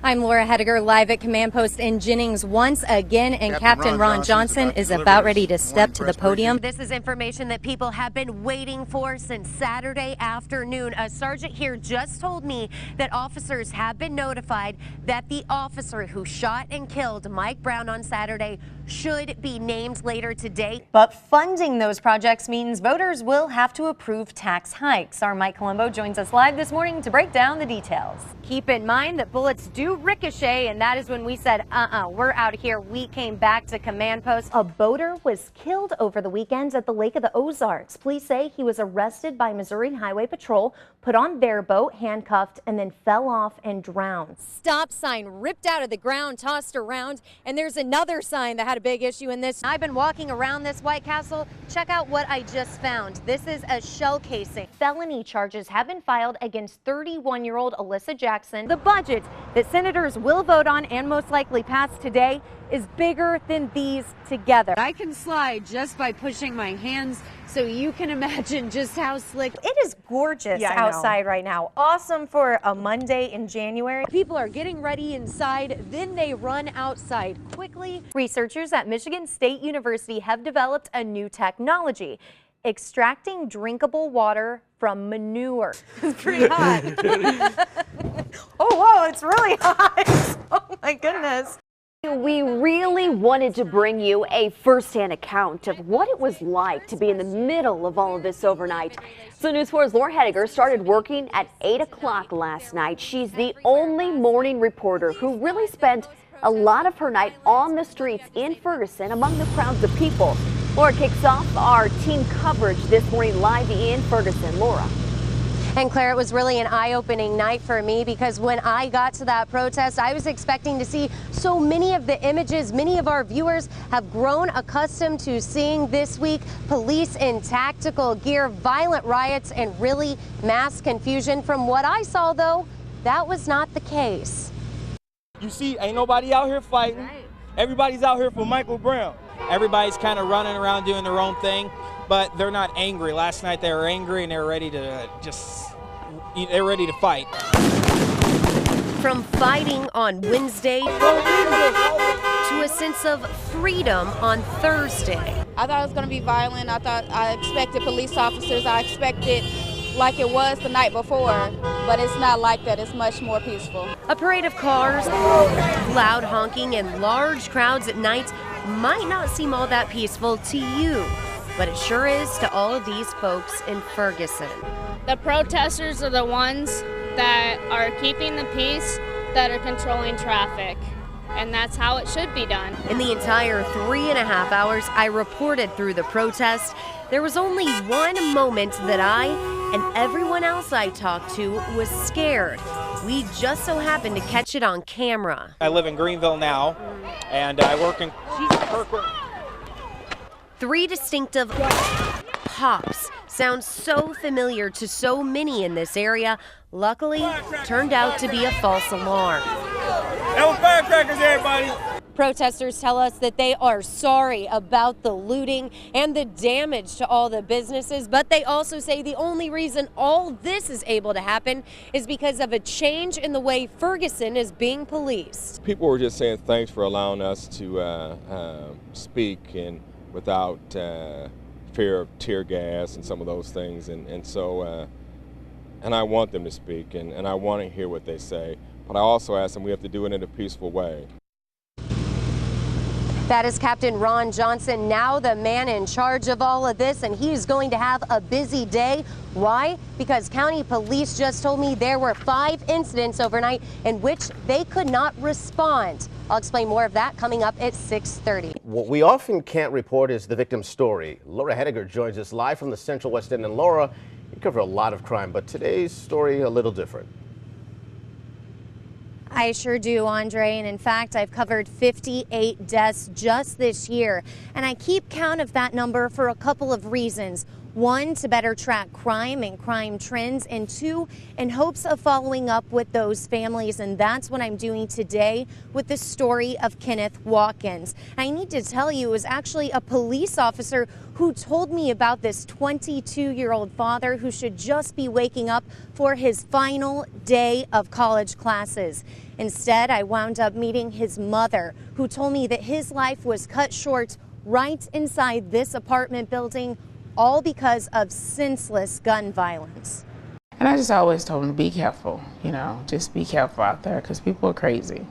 I'm Laura Hettiger, live at Command Post in Jennings once again, and Captain Ron Johnson is about ready to step to the podium. This is information that people have been waiting for since Saturday afternoon. A sergeant here just told me that officers have been notified that the officer who shot and killed Mike Brown on Saturday should be named later today. But funding those projects means voters will have to approve tax hikes. Our Mike Colombo joins us live this morning to break down the details. Keep in mind that bullets do ricochet, and that is when we said, we're out of here. We came back to Command Post. A boater was killed over the weekend at the Lake of the Ozarks. Police say he was arrested by Missouri Highway Patrol, put on their boat, handcuffed, and then fell off and drowned. Stop sign ripped out of the ground, tossed around, and there's another sign that had a big issue in this. I've been walking around this White Castle. Check out what I just found. This is a shell casing. Felony charges have been filed against 31-year-old Alyssa Jackson. The budget that senators will vote on and most likely pass today is bigger than these together. I can slide just by pushing my hands, so you can imagine just how slick. It is gorgeous outside right now. Awesome for a Monday in January. People are getting ready inside, then they run outside quickly. Researchers at Michigan State University have developed a new technology, extracting drinkable water from manure. It's pretty hot. Oh, whoa, it's really hot. Oh, my goodness. We really wanted to bring you a first-hand account of what it was like to be in the middle of all of this overnight. So News 4's Laura Hettiger started working at 8 o'clock last night. She's the only morning reporter who really spent a lot of her night on the streets in Ferguson among the crowds of people. Laura kicks off our team coverage this morning live in Ferguson. Laura. And Claire, it was really an eye-opening night for me because when I got to that protest, I was expecting to see so many of the images many of our viewers have grown accustomed to seeing this week. Police in tactical gear, violent riots, and really mass confusion. From what I saw, though, that was not the case. You see, ain't nobody out here fighting. Everybody's out here for Michael Brown. Everybody's kind of running around doing their own thing, but they're not angry. Last night they were angry and they were ready to they're ready to fight. From fighting on Wednesday to a sense of freedom on Thursday. I thought it was going to be violent. I expected police officers. I expected like it was the night before, but it's not like that. It's much more peaceful. A parade of cars, loud honking, and large crowds at night might not seem all that peaceful to you, but it sure is to all of these folks in Ferguson. The protesters are the ones that are keeping the peace, that are controlling traffic, and that's how it should be done. In the entire 3.5 hours I reported through the protest, there was only one moment that I and everyone else I talked to was scared. We just so happened to catch it on camera. I live in Greenville now, and I work in Kirkwood. 3 distinctive pops sound so familiar to so many in this area. Luckily, turned out to be a false alarm. That was firecrackers, everybody. Protesters tell us that they are sorry about the looting and the damage to all the businesses, but they also say the only reason all this is able to happen is because of a change in the way Ferguson is being policed. People were just saying thanks for allowing us to speak and without fear of tear gas and some of those things, and so I want them to speak and I want to hear what they say, but I also ask them we have to do it in a peaceful way. That is Captain Ron Johnson, now the man in charge of all of this, and he's going to have a busy day. Why? Because county police just told me there were 5 incidents overnight in which they could not respond. I'll explain more of that coming up at 6:30. What we often can't report is the victim's story. Laura Hettiger joins us live from the Central West End. And Laura, you cover a lot of crime, but today's story a little different. I sure do, Andre, and in fact, I've covered 58 deaths just this year, and I keep count of that number for a couple of reasons. One, to better track crime and crime trends, and two, in hopes of following up with those families. And that's what I'm doing today with the story of Kenneth Watkins. I need to tell you, it was actually a police officer who told me about this 22-year-old father who should just be waking up for his final day of college classes. Instead, I wound up meeting his mother, who told me that his life was cut short right inside this apartment building, all because of senseless gun violence. And I just always told him to be careful, just be careful out there because people are crazy.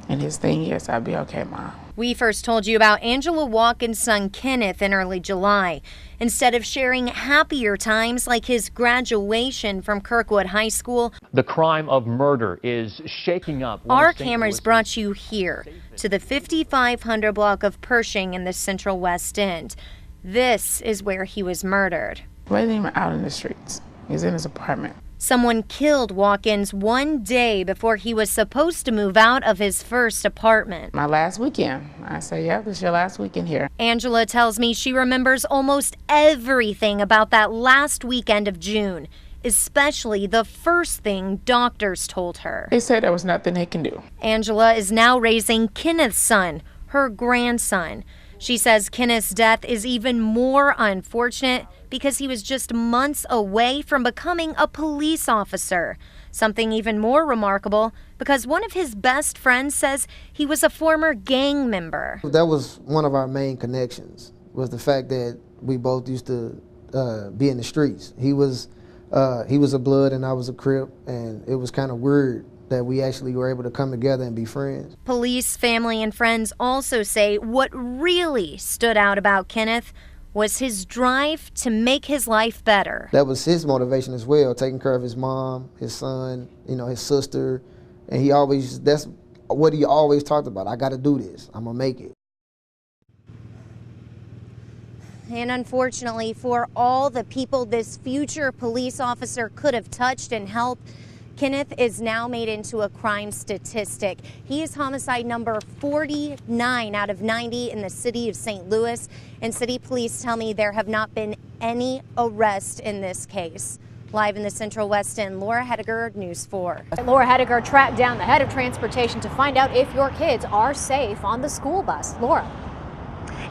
And his thing is, I'll be okay, Mom. We first told you about Angela Watkins' son Kenneth in early July. Instead of sharing happier times like his graduation from Kirkwood High School, the crime of murder is shaking up. Our cameras brought you here to the 5500 block of Pershing in the Central West End. This is where he was murdered. Wasn't even out in the streets. He was in his apartment. Someone killed Watkins one day before he was supposed to move out of his first apartment. My last weekend. I said, yeah, this is your last weekend here. Angela tells me she remembers almost everything about that last weekend of June, especially the first thing doctors told her. They said there was nothing they can do. Angela is now raising Kenneth's son, her grandson. She says Kenneth's death is even more unfortunate because he was just months away from becoming a police officer. Something even more remarkable because one of his best friends says he was a former gang member. That was one of our main connections, was the fact that we both used to be in the streets. He was a Blood and I was a Crip, and it was kind of weird that we actually were able to come together and be friends. Police, family, and friends also say what really stood out about Kenneth was his drive to make his life better. That was his motivation as well, taking care of his mom, his son, his sister, and that's what he always talked about. I gotta do this, I'm gonna make it. And unfortunately for all the people this future police officer could have touched and helped, Kenneth is now made into a crime statistic. He is homicide number 49 out of 90 in the city of St. Louis, and city police tell me there have not been any arrests in this case. Live in the Central West End, Laura Hettiger, News 4. Laura Hettiger tracked down the head of transportation to find out if your kids are safe on the school bus. Laura.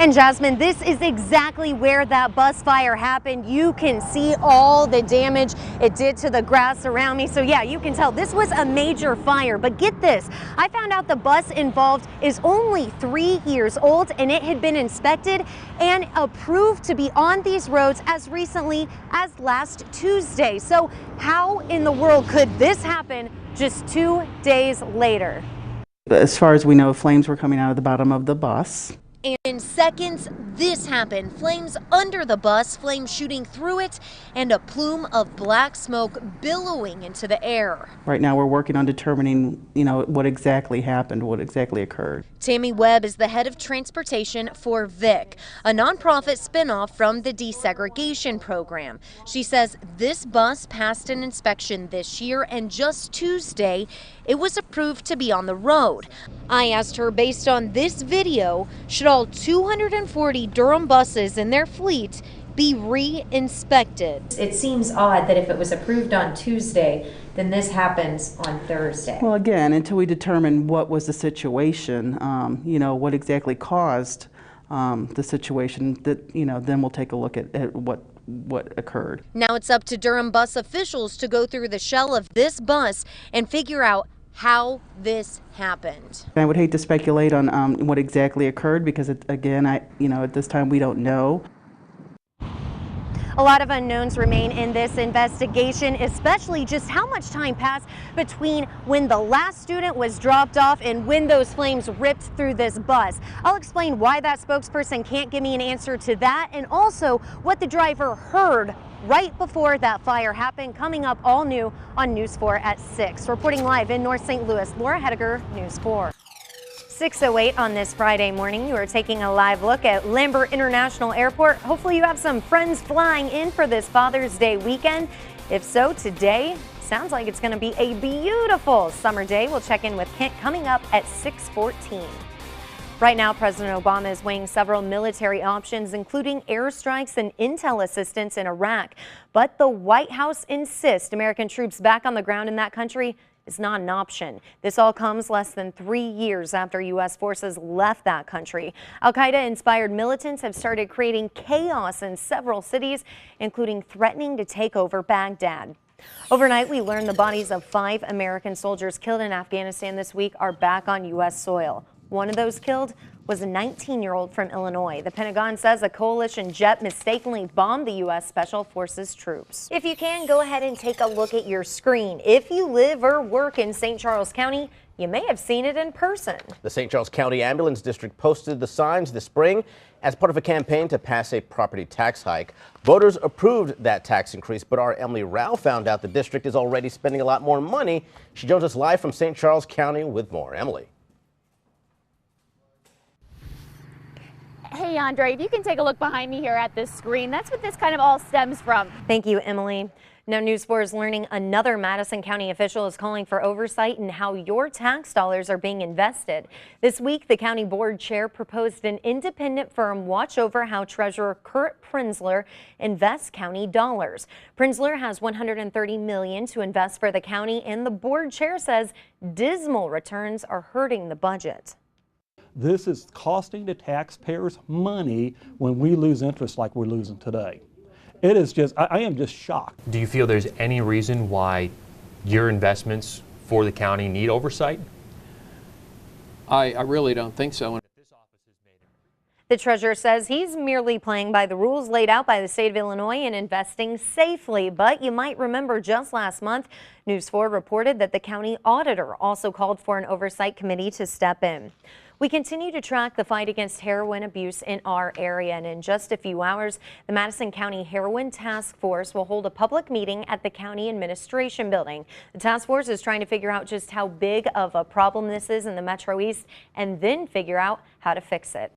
And Jasmine, this is exactly where that bus fire happened. You can see all the damage it did to the grass around me. So yeah, you can tell this was a major fire. But get this, I found out the bus involved is only 3 years old and it had been inspected and approved to be on these roads as recently as last Tuesday. So how in the world could this happen just 2 days later? As far as we know, flames were coming out of the bottom of the bus. And in seconds, this happened. Flames under the bus, flames shooting through it, and a plume of black smoke billowing into the air. Right now we're working on determining, what exactly happened, what exactly occurred. Tammy Webb is the head of transportation for VIC, a nonprofit spinoff from the desegregation program. She says this bus passed an inspection this year, and just Tuesday, it was approved to be on the road. I asked her, based on this video, should all 240 Durham buses in their fleet be re-inspected? It seems odd that if it was approved on Tuesday, then this happens on Thursday. Well, again, until we determine what was the situation, what exactly caused the situation, then we'll take a look at what occurred. Now it's up to Durham bus officials to go through the shell of this bus and figure out how this happened. I would hate to speculate on what exactly occurred because, at this time we don't know. A lot of unknowns remain in this investigation, especially just how much time passed between when the last student was dropped off and when those flames ripped through this bus. I'll explain why that spokesperson can't give me an answer to that, and also what the driver heard right before that fire happened, coming up all new on News 4 at 6. Reporting live in North St. Louis, Laura Hettiger, News 4. 6:08 on this Friday morning. You are taking a live look at Lambert International Airport. Hopefully you have some friends flying in for this Father's Day weekend. If so, today sounds like it's going to be a beautiful summer day. We'll check in with Kent coming up at 6:14. Right now, President Obama is weighing several military options, including airstrikes and intel assistance in Iraq. But the White House insists American troops back on the ground in that country is not an option. This all comes less than 3 years after U.S. forces left that country. Al-Qaeda-inspired militants have started creating chaos in several cities, including threatening to take over Baghdad. Overnight, we learned the bodies of 5 American soldiers killed in Afghanistan this week are back on U.S. soil. One of those killed was a 19-year-old from Illinois. The Pentagon says a coalition jet mistakenly bombed the U.S. Special Forces troops. If you can, go ahead and take a look at your screen. If you live or work in St. Charles County, you may have seen it in person. The St. Charles County Ambulance District posted the signs this spring as part of a campaign to pass a property tax hike. Voters approved that tax increase, but our Emily Rao found out the district is already spending a lot more money. She joins us live from St. Charles County with more. Emily. Hey, Andre, if you can take a look behind me here at this screen, that's what this kind of all stems from. Thank you, Emily. Now, News 4 is learning another Madison County official is calling for oversight in how your tax dollars are being invested. This week, the county board chair proposed an independent firm watch over how Treasurer Kurt Prinzler invests county dollars. Prinzler has $130 million to invest for the county, and the board chair says dismal returns are hurting the budget. This is costing the taxpayers money when we lose interest like we're losing today. It is just, I am just shocked. Do you feel there's any reason why your investments for the county need oversight? I really don't think so. The treasurer says he's merely playing by the rules laid out by the state of Illinois and investing safely. But you might remember just last month, News 4 reported that the county auditor also called for an oversight committee to step in. We continue to track the fight against heroin abuse in our area, and in just a few hours, the Madison County Heroin Task Force will hold a public meeting at the County Administration Building. The task force is trying to figure out just how big of a problem this is in the Metro East and then figure out how to fix it.